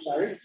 Sorry?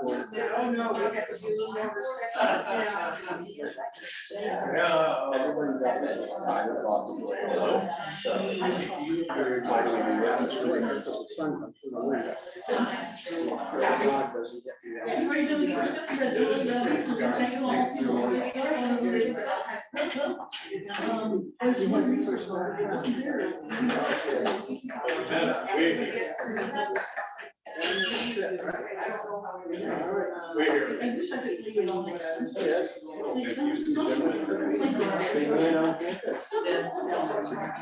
Oh no, we have to be a little more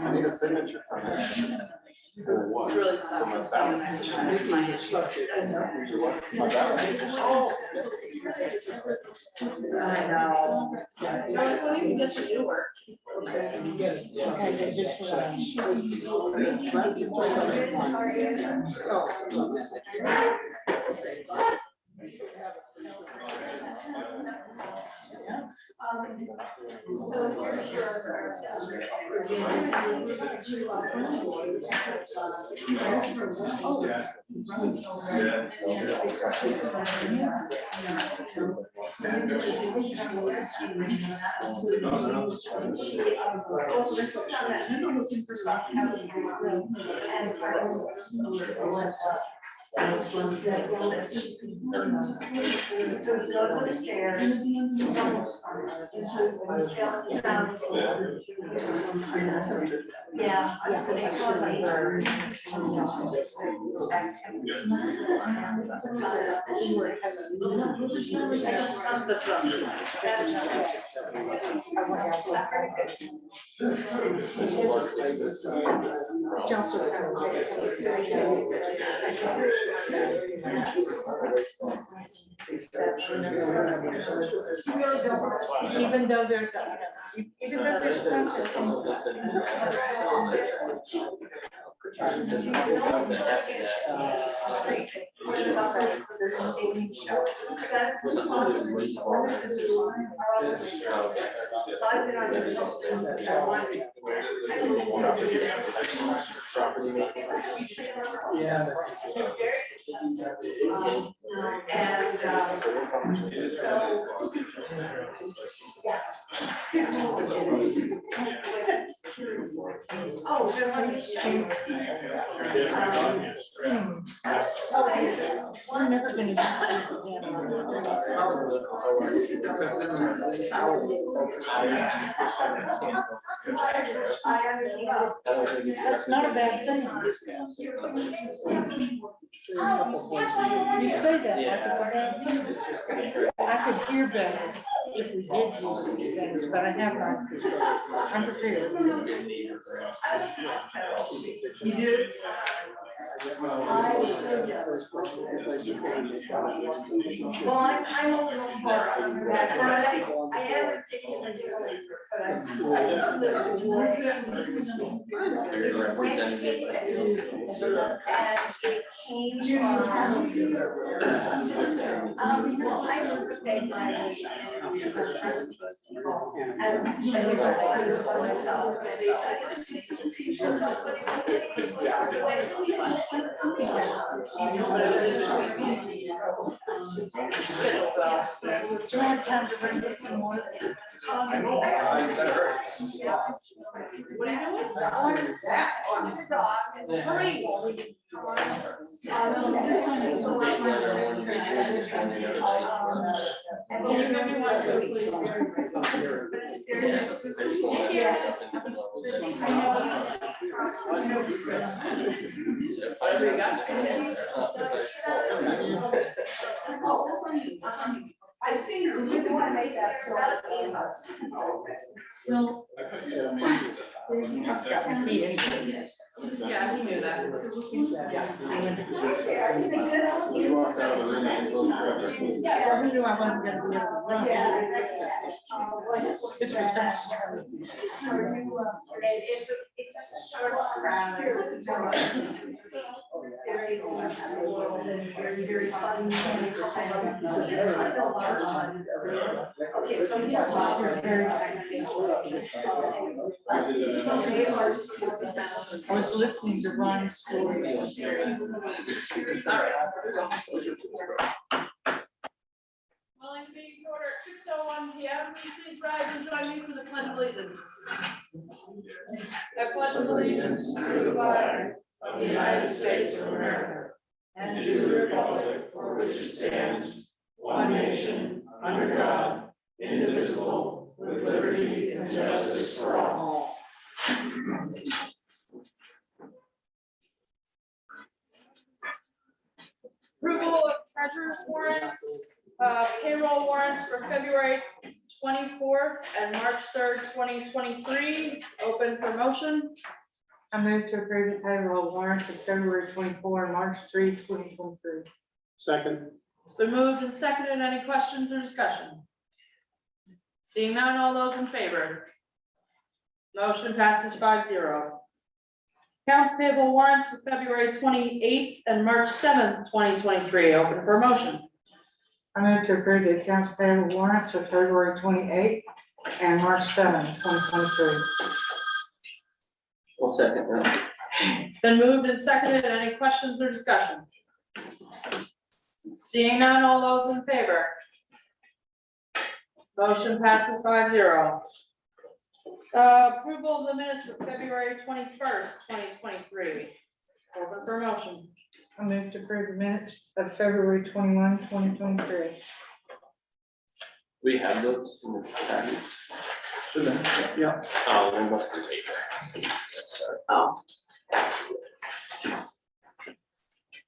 I need a signature. It's really tough. I know. I don't even get to do work. Okay, just Yeah. That's what I'm saying. Even though there's a, even though there's we're never gonna do this again. That's not a bad thing. You say that like it's a bad thing. I could hear better if we did use these things, but I have not. I'm prepared. You do? Well, I'm a little far under that, but I haven't taken a different, but I Wednesday, and it came well, I should have paid my. Do I have time to bring in some more? What are you doing? On the dog and hurry. Can you give me one too, please? Yes. I see you, you want to make that. Well. Yeah, he knew that. You walked out of the room and closed the door. Yeah, who knew I wasn't gonna be able to run? This was fast. It's a short crowd. Very fun. Okay, so I was listening to Ron's stories. Calling the meeting to order at 6:01 PM. Please rise and join me for the pledge of allegiance. I pledge allegiance to the flag of the United States of America and to the republic for which it stands, one nation, under God, indivisible, with liberty and justice for all. Approval of treasurer's warrants, payroll warrants for February 24th and March 3rd, 2023. Open for motion. I move to approve the payroll warrants of February 24 and March 3, 2023. Second. It's been moved and seconded. Any questions or discussion? Seeing none, all those in favor? Motion passes 5-0. Accounts payable warrants for February 28th and March 7th, 2023. Open for motion. I move to approve the accounts payable warrants of February 28 and March 7, 2023. I'll second that. Been moved and seconded. Any questions or discussion? Seeing none, all those in favor? Motion passes 5-0. Approval of the minutes for February 21st, 2023. Open for motion. I move to approve the minutes of February 21, 2023. We have those in the package. Should have, yeah. Oh, they must have taken. Oh.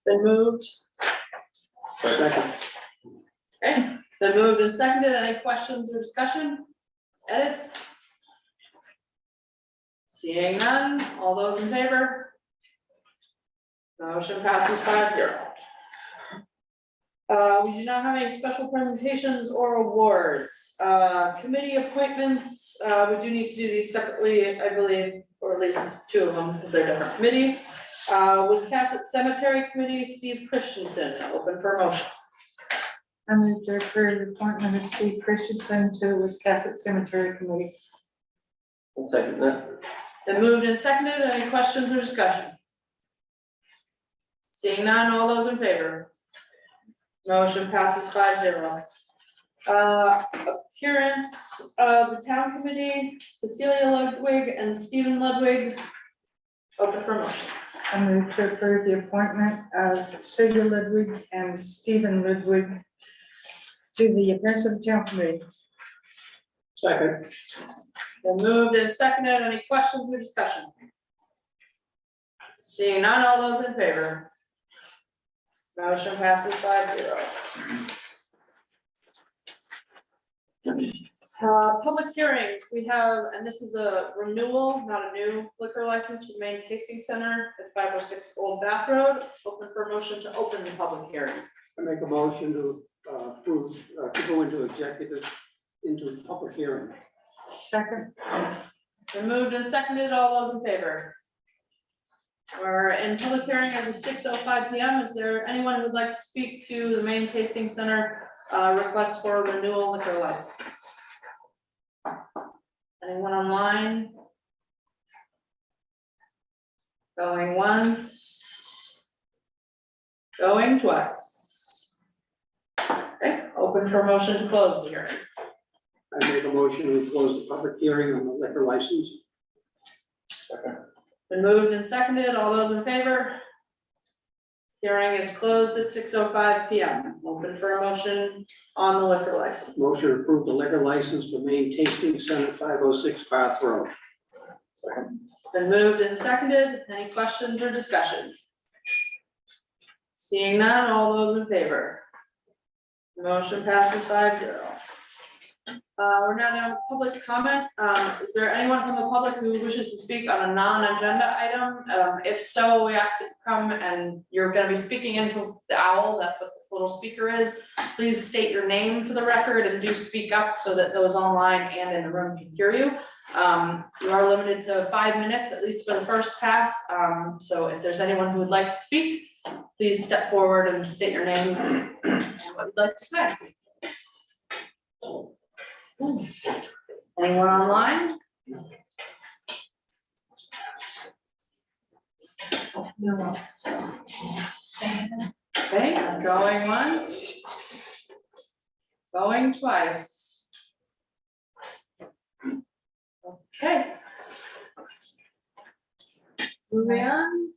Been moved. Second. Okay, been moved and seconded. Any questions or discussion? Edits? Seeing none, all those in favor? Motion passes 5-0. We do not have any special presentations or awards. Committee appointments, we do need to do these separately, I believe, or at least two of them, because they're different committees. Wiscasset Cemetery Committee, Steve Christensen, open for motion. I move to approve the appointment of Steve Christensen to the Wiscasset Cemetery Committee. I'll second that. Been moved and seconded. Any questions or discussion? Seeing none, all those in favor? Motion passes 5-0. Appearance of the town committee, Cecilia Ludwig and Stephen Ludwig. Open for motion. I move to approve the appointment of Celia Ludwig and Stephen Ludwig to the appearance of the town committee. Second. Been moved and seconded. Any questions or discussion? Seeing none, all those in favor? Motion passes 5-0. Public hearings, we have, and this is a renewal, not a new liquor license for Maine Tasting Center at 506 Old Bath Road. Open for motion to open the public hearing. I make a motion to approve, to go into public hearing. Second. Been moved and seconded, all those in favor? We're in public hearing as of 6:05 PM. Is there anyone who would like to speak to the Maine Tasting Center request for renewal liquor license? Anyone online? Going once. Going twice. Okay, open for motion to close the hearing. I make a motion to close the public hearing on the liquor license. Been moved and seconded, all those in favor? Hearing is closed at 6:05 PM. Open for a motion on the liquor license. Motion to approve the liquor license for Maine Tasting Center, 506 Bath Road. Been moved and seconded, any questions or discussion? Seeing none, all those in favor? Motion passes 5-0. We're now down to public comment. Is there anyone from the public who wishes to speak on a non-agenda item? If so, we ask that you come, and you're gonna be speaking into the owl, that's what this little speaker is. Please state your name for the record and do speak up so that those online and in the room can hear you. You are limited to 5 minutes, at least for the first pass. So if there's anyone who would like to speak, please step forward and state your name and what you'd like to say. Anyone online? Okay, going once. Going twice. Okay. Moving on.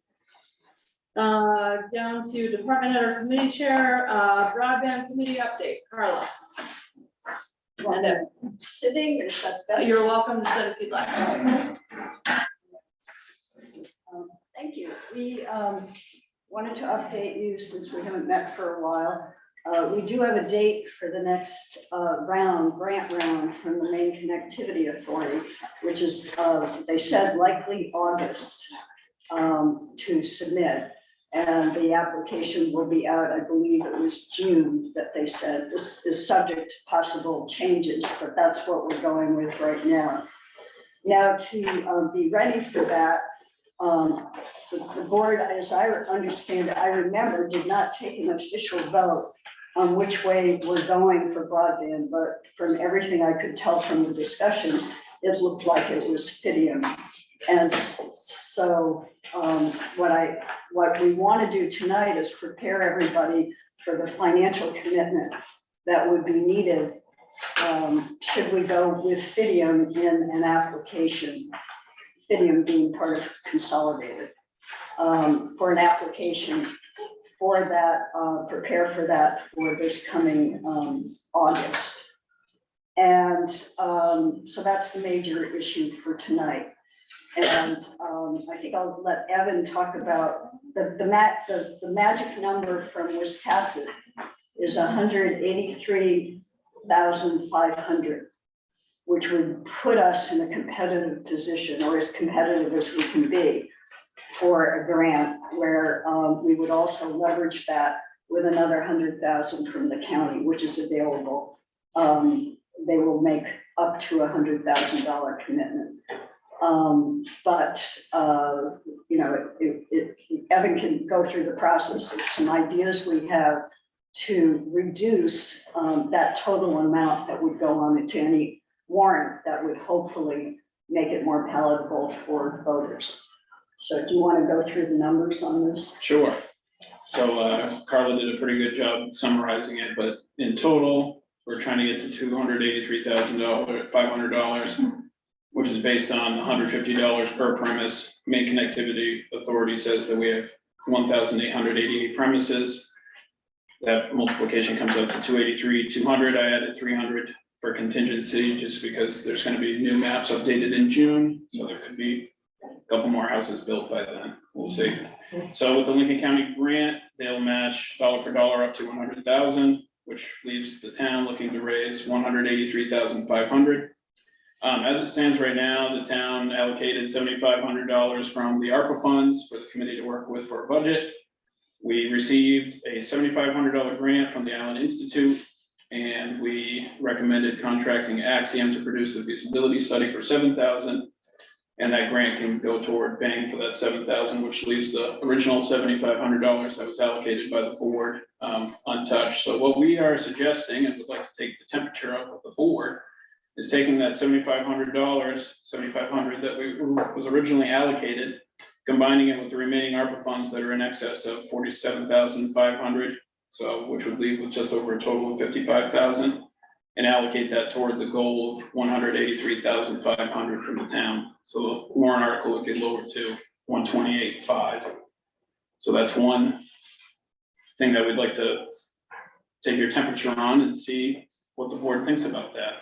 Down to department head or committee chair, broadband committee update, Carla. Sitting, is that best? You're welcome to sit if you'd like. Thank you. We wanted to update you since we haven't met for a while. We do have a date for the next grant round from the Maine Connectivity Authority, which is, they said likely August to submit. And the application will be out, I believe it was June that they said. This is subject to possible changes, but that's what we're going with right now. Now, to be ready for that, the board, as I understand it, I remember, did not take an official vote on which way we're going for broadband, but from everything I could tell from the discussion, it looked like it was Fidium. And so what we want to do tonight is prepare everybody for the financial commitment that would be needed should we go with Fidium in an application, Fidium being part of Consolidated, for an application for that, prepare for that for this coming August. And so that's the major issue for tonight. And I think I'll let Evan talk about the magic number from Wiscasset is 183,500, which would put us in a competitive position, or as competitive as we can be, for a grant where we would also leverage that with another 100,000 from the county, which is available. They will make up to $100,000 commitment. But you know, Evan can go through the process. It's some ideas we have to reduce that total amount that would go on to any warrant that would hopefully make it more palatable for voters. So do you want to go through the numbers on this? Sure. So Carla did a pretty good job summarizing it, but in total, we're trying to get to $283,500, which is based on $150 per premise. Maine Connectivity Authority says that we have 1,888 premises. That multiplication comes up to 283,200. I added 300 for contingency just because there's going to be new maps updated in June, so there could be a couple more houses built by then. We'll see. So with the Lincoln County grant, they'll match dollar for dollar up to 100,000. which leaves the town looking to raise $183,500. As it stands right now, the town allocated $7,500 from the ARPA funds for the committee to work with for a budget. We received a $7,500 grant from the Allen Institute, and we recommended contracting Axiom to produce a feasibility study for $7,000. And that grant can go toward paying for that $7,000, which leaves the original $7,500 that was allocated by the board untouched. So what we are suggesting, and would like to take the temperature of the board, is taking that $7,500 that was originally allocated, combining it with the remaining ARPA funds that are in excess of $47,500, so which would leave with just over a total of $55,000, and allocate that toward the goal of $183,500 from the town. So the warrant article would get lowered to $128,500. So that's one thing that we'd like to take your temperature on and see what the board thinks about that.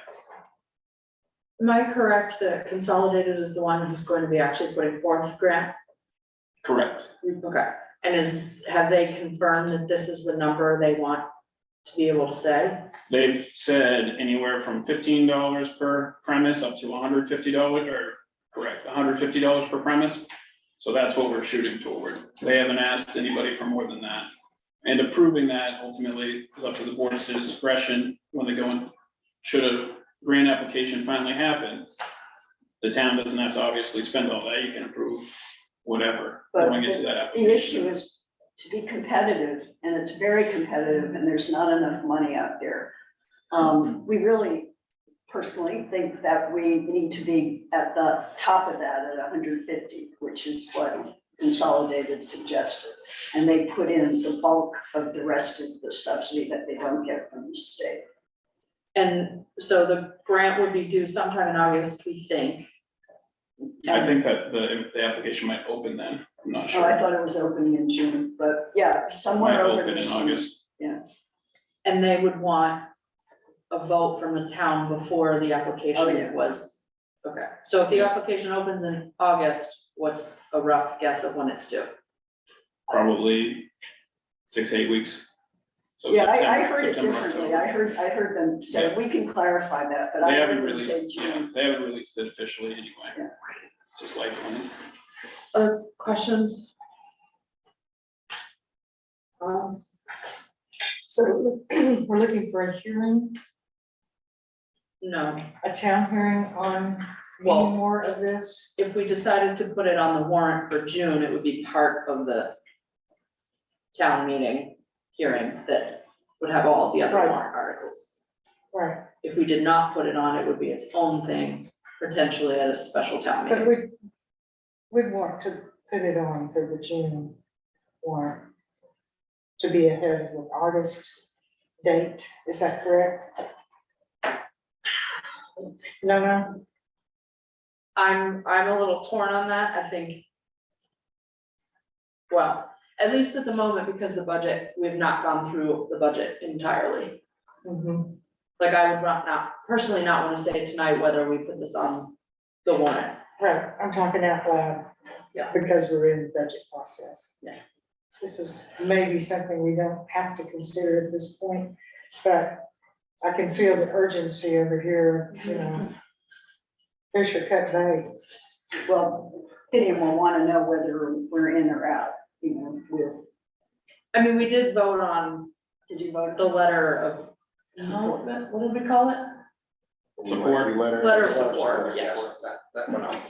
Am I correct that Consolidated is the one who's going to be actually putting forth the grant? Correct. Okay, and have they confirmed that this is the number they want to be able to say? They've said anywhere from $15 per premise up to $150, or correct, $150 per premise. So that's what we're shooting toward. They haven't asked anybody for more than that. And approving that ultimately is up to the board's discretion when they go in. Should a grant application finally happen, the town doesn't have to obviously spend all that. You can approve whatever But going into that the application. issue is to be competitive, and it's very competitive, and there's not enough money out there. We really personally think that we need to be at the top of that at 150, which is what Consolidated suggested. And they put in the bulk of the rest of the subsidy that they don't get from the state. And so the grant would be due sometime in August, we think. I think that the application might open then. I'm not Oh, I sure. thought it was opening in June, but yeah, Might somewhere over open the in summer. August. And they would want a vote from the town before the Oh, yeah. application was, okay. So if the application opens in August, what's a rough guess of when it's due? Probably 6-8 weeks. So Yeah, I September- heard it September, differently. October. I heard them say, Yeah. we can clarify that, but I They haven't heard them say released, yeah, June. they haven't released it officially anyway. Yeah. Just like when it's, Other questions? So we're looking for a hearing, No, a town hearing on Well- any more of this? if we decided to put it on the warrant for June, it would be part of the town meeting hearing that would have all the other Right. warrant articles. Right, If we did not put it on, it would be its own thing, potentially at a special town but meeting. we'd want to put it on for the June warrant to be ahead of the August date, is that correct? No, I'm a little torn on that, I think. Well, at least at the moment, because the budget, we've not gone through the budget entirely. Mhm. Like, I would not personally not wanna say tonight whether we put this on the warrant. Right, I'm talking out loud. Yeah. Because we're in the budget process. Yeah. This is maybe something we don't have to consider at this point, but I can feel the urgency over here, you know. Fish are cut bait. Well, Gideon will want to know whether we're in or out, you know, with, I mean, we did vote on did you vote? the letter of support, what did we call it? Support. Letter of support, yes. That went out.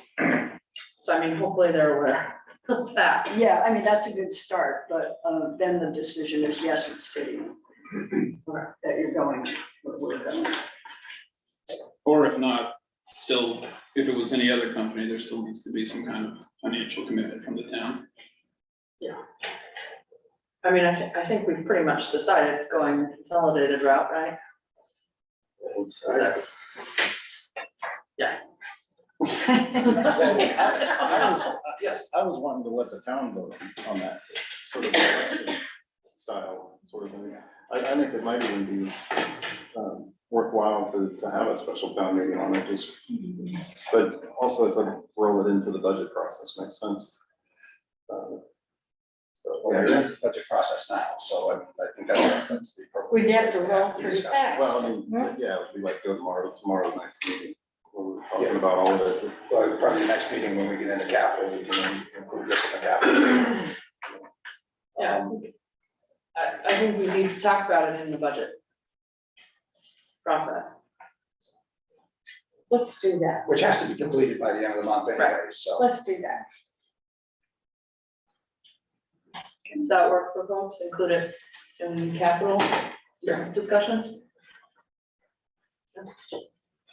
So I mean, hopefully they're aware of that. Yeah, I mean, that's a good start, but then the decision is, yes, it's Gideon. That you're going, where we're going. or if not, still, if it was any other company, there still needs to be some kind of financial commitment from the town. I mean, I think we've pretty much decided going the consolidated route, right? That's. Yeah. I was wanting to let the town vote on that sort of election style sort of thing. I think it might even be worthwhile to have a special town meeting on it, just, but also to roll it into the budget process makes sense. So we're in the budget process now, so I think that's the appropriate. We'd have to place roll the pretty discussion. fast. Well, I mean, yeah, we like go tomorrow's next meeting. We're talking about all of it. Well, probably the next meeting when we get into capital, we can include this in the capital. Yeah. I think we need to talk about it in the budget process. Let's do that. Which has to be completed by the end of the month anyway, so. Let's do that. Does that work for folks? Include it in capital discussions?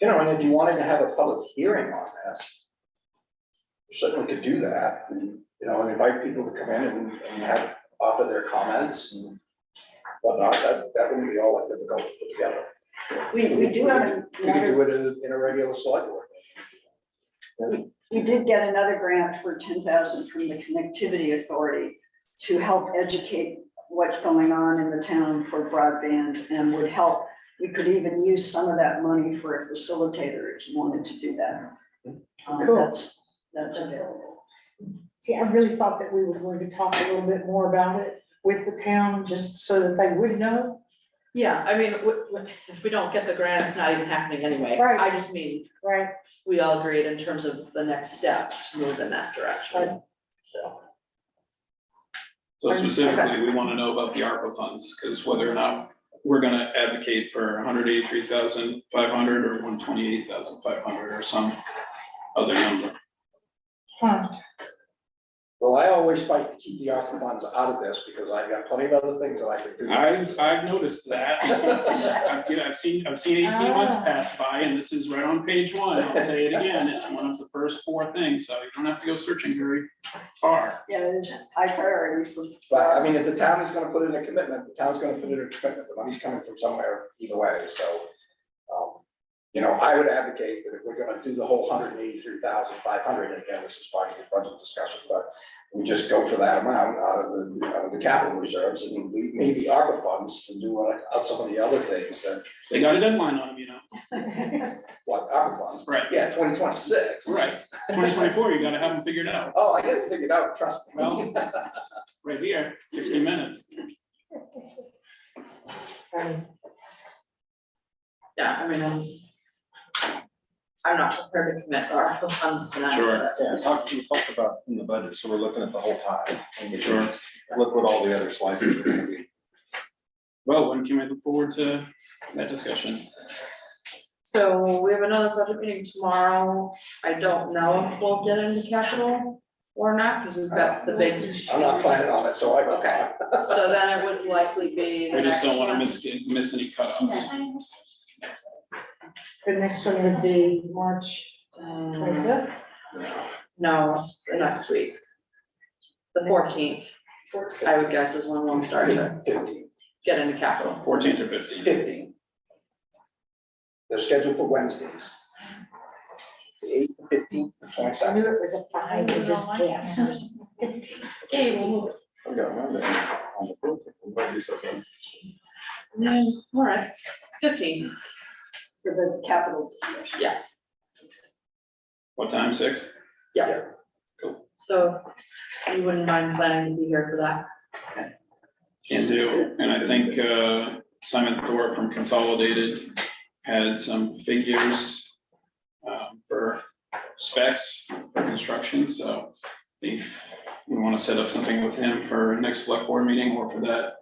You know, and if you wanted to have a public hearing on this, you certainly could do that, and, you know, and invite people to come in and have, offer their comments and whatnot, that wouldn't be all that difficult to put together. We do have We could another, do it in a regular select board. we did get another grant for 10,000 from the Connectivity Authority to help educate what's going on in the town for broadband, and would help. We could even use some of that money for a facilitator if you wanted to do that. Cool. That's available. See, I really thought that we were going to talk a little bit more about it with the town, just so that they would know. Yeah, I mean, if we don't get the grant, it's not even happening anyway. Right. I just mean, Right. we all agreed in terms of the next step to move in that direction, so. So specifically, we want to know about the ARPA funds, because whether or not we're gonna advocate for 183,500 or 128,500 or some other number. Huh. Well, I always fight to keep the ARPA funds out of this because I've got plenty of other things that I could do. I've noticed that. I've seen 18 months pass by, and this is right on page 1. I'll say it again. It's one of the first 4 things, so you don't have to go searching very far. Yeah, there's high priority for. But I mean, if the town is gonna put in a commitment, the town's gonna put in a commitment, the money's coming from somewhere either way, so. You know, I would advocate that if we're gonna do the whole 183,500, and again, this is part of the budget discussion, but we just go for that amount out of the capital reserves, and we need the ARPA funds to do some of the other things that, They got a deadline on them, you know. what, ARPA funds? Right. Yeah, 2026. Right. 2024, you gotta have them figured out. Oh, I got it figured out, trust me. Well, right here, 60 minutes. Yeah, I mean, I'm not prepared to commit our funds tonight. Sure. Yeah, we talked about in the budget, so we're looking at the whole pie. And we Sure. Look what all the other slices are gonna be. Well, when can we look forward to that discussion? So we have another budget meeting tomorrow. I don't know if we'll get into capital or not, because we've got the big. I'm not planning on it, so I don't. Okay. So then it would likely be the We just next don't wanna one. miss any cutoffs. The next one would be March 25th. No, it's the next week. The 14th, I would guess, is when we'll start to 15. get into capital. 14th or 15th. 15. They're scheduled for Wednesdays. The 8th, the 15th, the I 22nd. knew it was a 5, I just guessed. Okay, we'll move it. I've got one there on the fourth. Might be something. All right, 15. For the capital discussion. What time, 6? So you wouldn't mind planning to be here for that? Can do, and I think Simon Thorpe from Consolidated had some figures for specs for construction, so if we want to set up something with him for next select board meeting or for that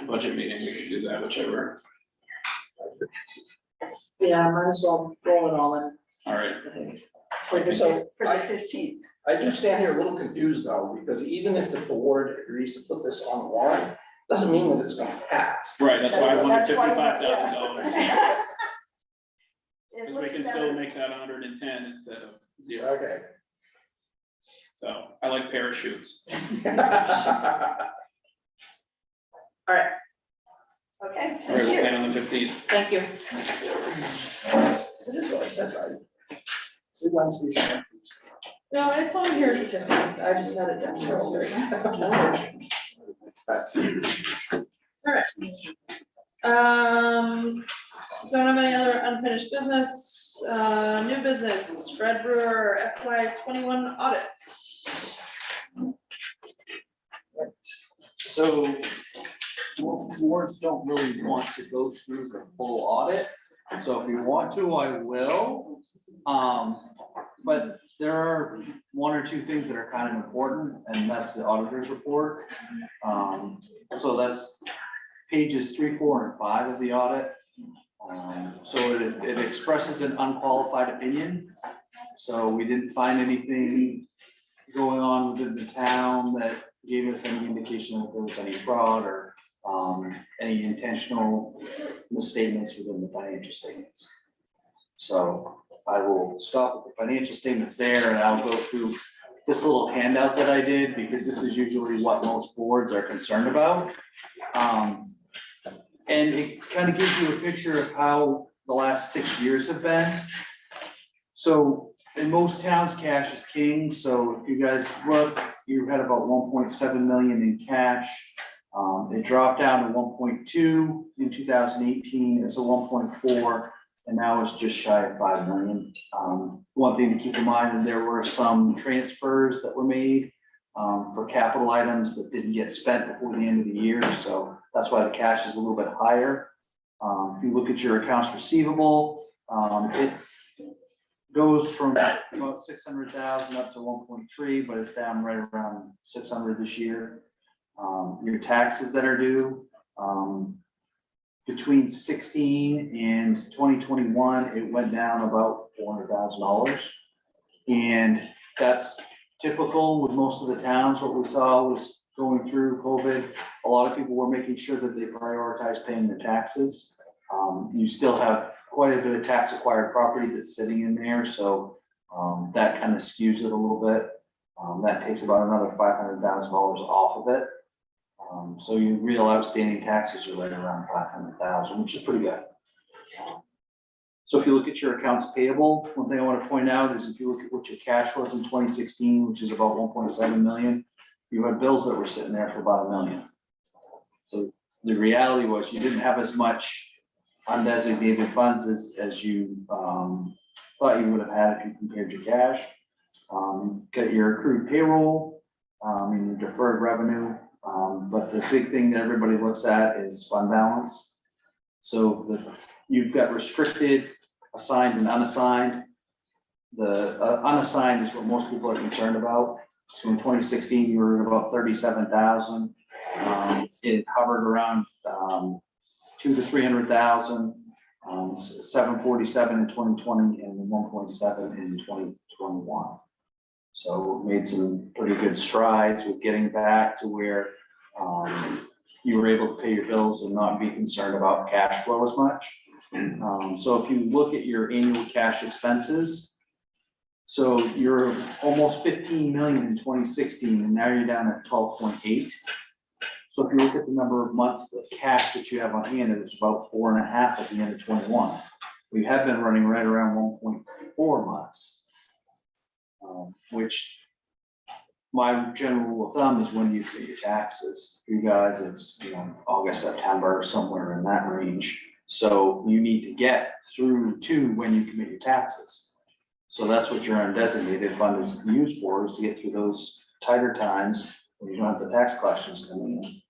budget meeting, we could do that, whichever. Yeah, might as well roll it all in, All right, I think. So For the I 15th. do stand here a little confused though, because even if the board agrees to put this on the warrant, doesn't mean that it's gonna pass. right, that's why I wanted That's why- $55,000. It Because we looks can still better. make that 110 instead of 0, Okay. so I like parachutes. Okay, All right, thank we'll you. plan on the 15th. Thank you. This is what I said, right? 2 Wednesdays. No, it's on here as a 15th, I just had it down here. All right. Don't have any other unfinished business, new business, Fred Brewer FY 21 audits. So most boards don't really want to go through the full audit. So if you want to, I will. But there are one or two things that are kind of important, and that's the auditor's report. So that's pages 3, 4, and 5 of the audit. So it expresses an unqualified opinion. So we didn't find anything going on within the town that gave us any indication that there was any fraud or any intentional misstatements within the financial statements. So I will stop with the financial statements there, and I'll go through this little handout that I did, because this is usually what most boards are concerned about. And it kind of gives you a picture of how the last 6 years have been. So in most towns, cash is king. So if you guys look, you had about 1.7 million in cash. It dropped down to 1.2 in 2018. It's a 1.4, and now it's just shy of 5 million. One thing to keep in mind, and there were some transfers that were made for capital items that didn't get spent before the end of the year. So that's why the cash is a little bit higher. If you look at your accounts receivable, it goes from about 600,000 up to 1.3, but it's down right around 600 this year. Your taxes that are due, between 16 and 2021, it went down about $400,000. And that's typical with most of the towns. What we saw was going through COVID, a lot of people were making sure that they prioritize paying their taxes. You still have quite a bit of tax acquired property that's sitting in there, so that kind of skews it a little bit. That takes about another $500,000 off of it. So your real outstanding taxes are right around 500,000, which is pretty good. So if you look at your accounts payable, one thing I want to point out is if you look at what your cash was in 2016, which is about 1.7 million, you had bills that were sitting there for about $1 million. So the reality was you didn't have as much undesignated funds as you thought you would have had if you compared your cash. Got your accrued payroll and your deferred revenue. But the big thing that everybody looks at is fund balance. So you've got restricted, assigned, and unassigned. The unassigned is what most people are concerned about. So in 2016, you were at about 37,000. It hovered around 200,000 to 300,000. 747 in 2020 and 1.7 in 2021. So made some pretty good strides with getting back to where you were able to pay your bills and not be concerned about cash flow as much. So if you look at your annual cash expenses, so you're almost 15 million in 2016, and now you're down at 12.8. So if you look at the number of months, the cash that you have on hand, it was about 4.5 at the end of 21. We have been running right around 1.4 months. Which my general rule of thumb is when you pay your taxes. For you guys, it's August, September, somewhere in that range. So you need to get through to when you commit your taxes. So that's what your undesignated fund is used for, is to get through those tighter times when you don't have the tax collections coming in.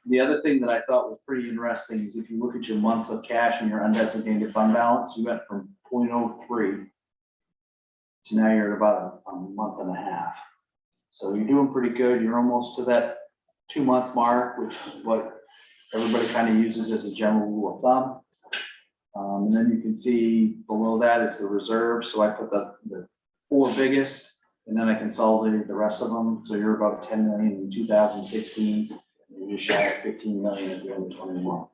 The other thing that I thought was pretty interesting is if you look at your months of cash and your undesignated fund balance, you went from 0.03 to now you're at about a month and a half. So you're doing pretty good. You're almost to that 2-month mark, which is what everybody kind of uses as a general rule of thumb. And then you can see below that is the reserve. So I put the 4 biggest, and then I consolidated the rest of them. So you're about 10 million in 2016, and you're shy of 15 million at the end of 21.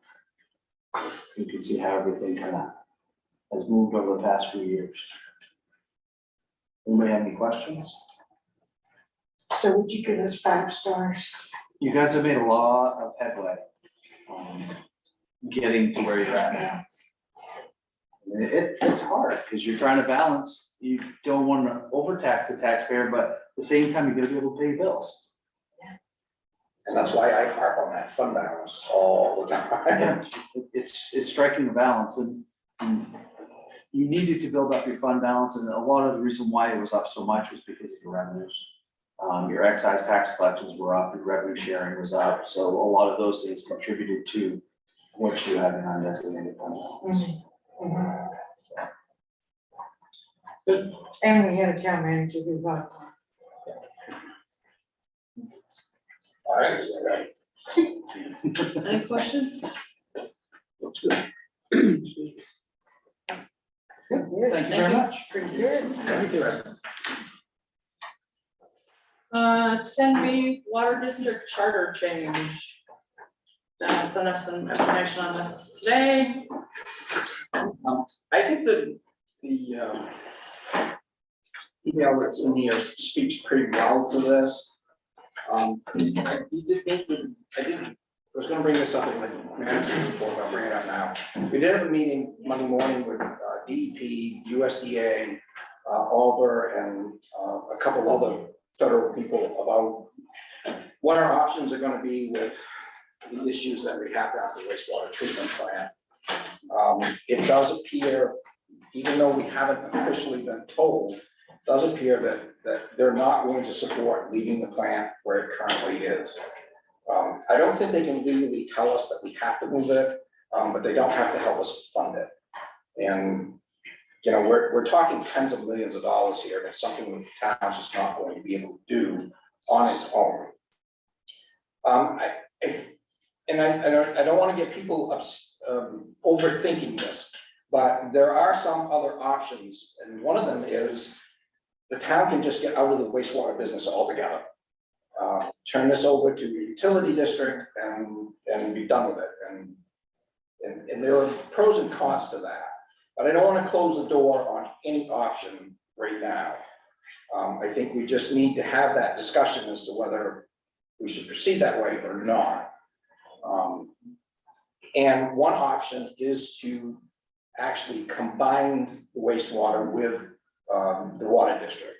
You can see how everything kind of has moved over the past few years. Anybody have any questions? So would you give us 5 stars? You guys have made a lot of headway getting to where you're at now. It's hard because you're trying to balance. You don't want to overtax the taxpayer, but at the same time, you're going to be able to pay bills. And that's why I harp on that fund balance all the time. It's striking a balance, and you needed to build up your fund balance, and a lot of the reason why it was up so much was because of your revenues. Your excise tax collections were up, your revenue sharing was up, so a lot of those things contributed to what you have in undesignated fund balance. Mhm. And we had a town manager who got. All right. Any questions? Thank you very much. Pretty good. Thank you. 10B Water District Charter Change. Sent us some information on this today. I think that the email that's in here speaks pretty well to this. You did think that, I was gonna bring this up in my manager's report, I'll bring it up now. We did have a meeting Monday morning with DEP, USDA, Alver, and a couple other federal people about what our options are gonna be with the issues that we have at the wastewater treatment plant. It does appear, even though we haven't officially been told, does appear that they're not going to support leaving the plant where it currently is. I don't think they can legally tell us that we have to move it, but they don't have to help us fund it. And, you know, we're talking tens of millions of dollars here, and it's something that the town's just not going to be able to do on its own. I don't want to get people overthinking this, but there are some other options, and one of them is the town can just get out of the wastewater business altogether. Turn this over to the utility district and be done with it. And there are pros and cons to that, but I don't want to close the door on any option right now. I think we just need to have that discussion as to whether we should proceed that way or not. And one option is to actually combine the wastewater with the water district.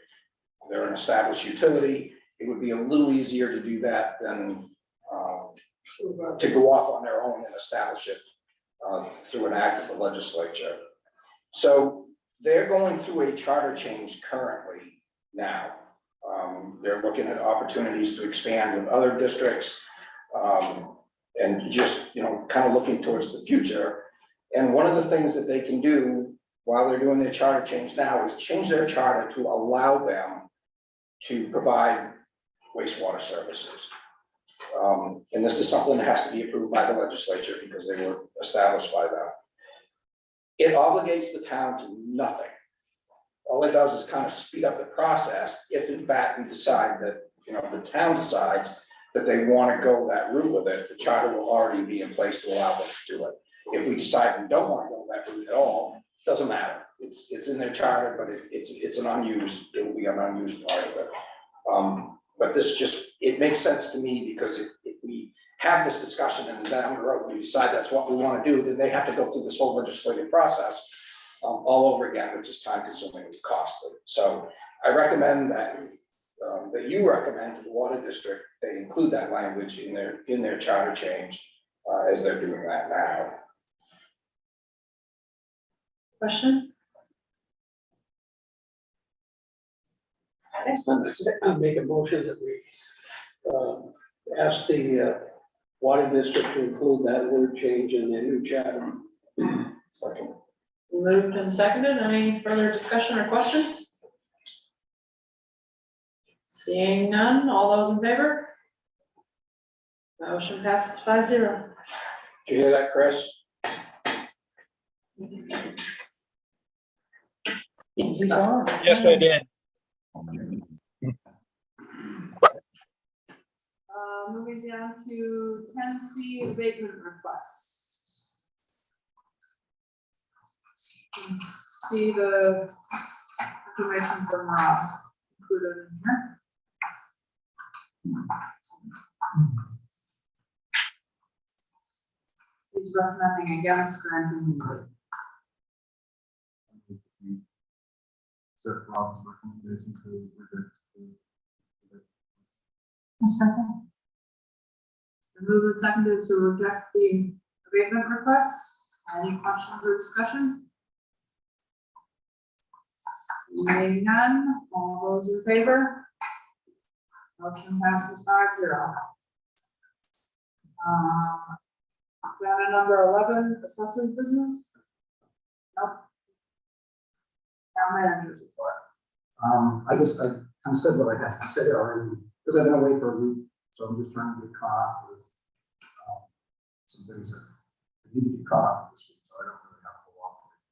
They're an established utility. It would be a little easier to do that than to go off on their own and establish it through an act of the legislature. So they're going through a charter change currently now. They're looking at opportunities to expand with other districts and just, you know, kind of looking towards the future. And one of the things that they can do while they're doing their charter change now is change their charter to allow them to provide wastewater services. And this is something that has to be approved by the legislature because they were established by them. It obligates the town to nothing. All it does is kind of speed up the process if in fact we decide that, you know, the town decides that they want to go that route with it, the charter will already be in place to allow them to do it. If we decide we don't want to go that route at all, doesn't matter. It's in their charter, but it's an unused, it will be an unused part of it. But this just, it makes sense to me because if we have this discussion and down the road we decide that's what we want to do, then they have to go through this whole legislative process all over again, which is time consuming and costly. So I recommend that you recommend to the water district, they include that language in their charter change as they're doing that now. Questions? I'll make a motion that we ask the water district to include that word change in their new charter. Second. Moved and seconded. Any further discussion or questions? Seeing none, all those in favor? Motion passes 5-0. Did you hear that, Chris? He's on. Yes, I did. Moving down to 10C abatement request. You see the information from Rob included in here. He's recommending against granting the Accept Rob's recommendation to reject. A second. Moved and seconded to reject the abatement request. Any questions or discussion? Seeing none, all those in favor? Motion passes 5-0. Down to number 11, assessor's business. Nope. Town manager's report. I guess I kind of said what I had to say already, because I've been away for a week, so I'm just trying to get caught up with some things that I need to get caught up with this week, so I don't really have a whole lot for it.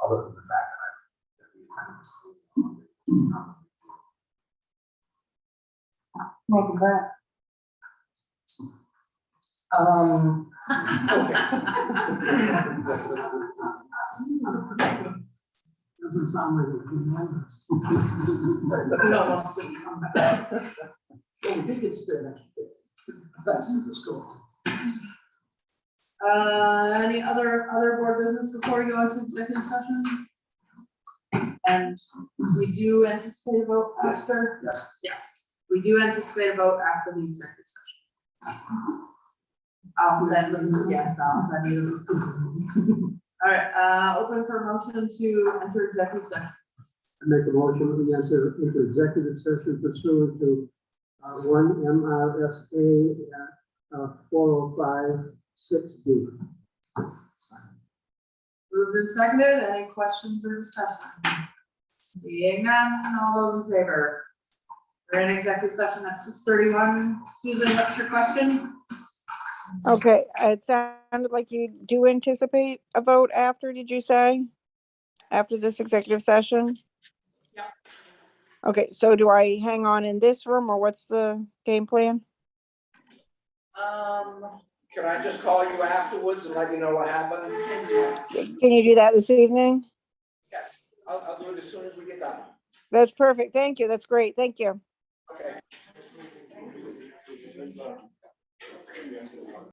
Other than the fact that we attended this meeting on Monday, which is not a big deal. What was that? Doesn't sound like a good number. We don't want to see you come back. Well, we did get to stay an extra bit. Thanks to the school. Any other board business before we go into executive session? And we do anticipate a vote after? Yes. Yes, we do anticipate a vote after the executive session. I'll send you. All right, open for a motion to enter executive session. I make a motion that we enter into executive session pursuant to one MRSA 4056D. Moved and seconded, any questions or discussion? Seeing none, all those in favor? We're in executive session at 6:31. Susan, what's your question? Okay, it sounded like you do anticipate a vote after, did you say? After this executive session? Yeah. Okay, so do I hang on in this room or what's the game plan? Can I just call you afterwards and let you know what happened? Can you do that this evening? Yes, I'll do it as soon as we get done. That's perfect. Thank you. That's great. Thank you. Okay.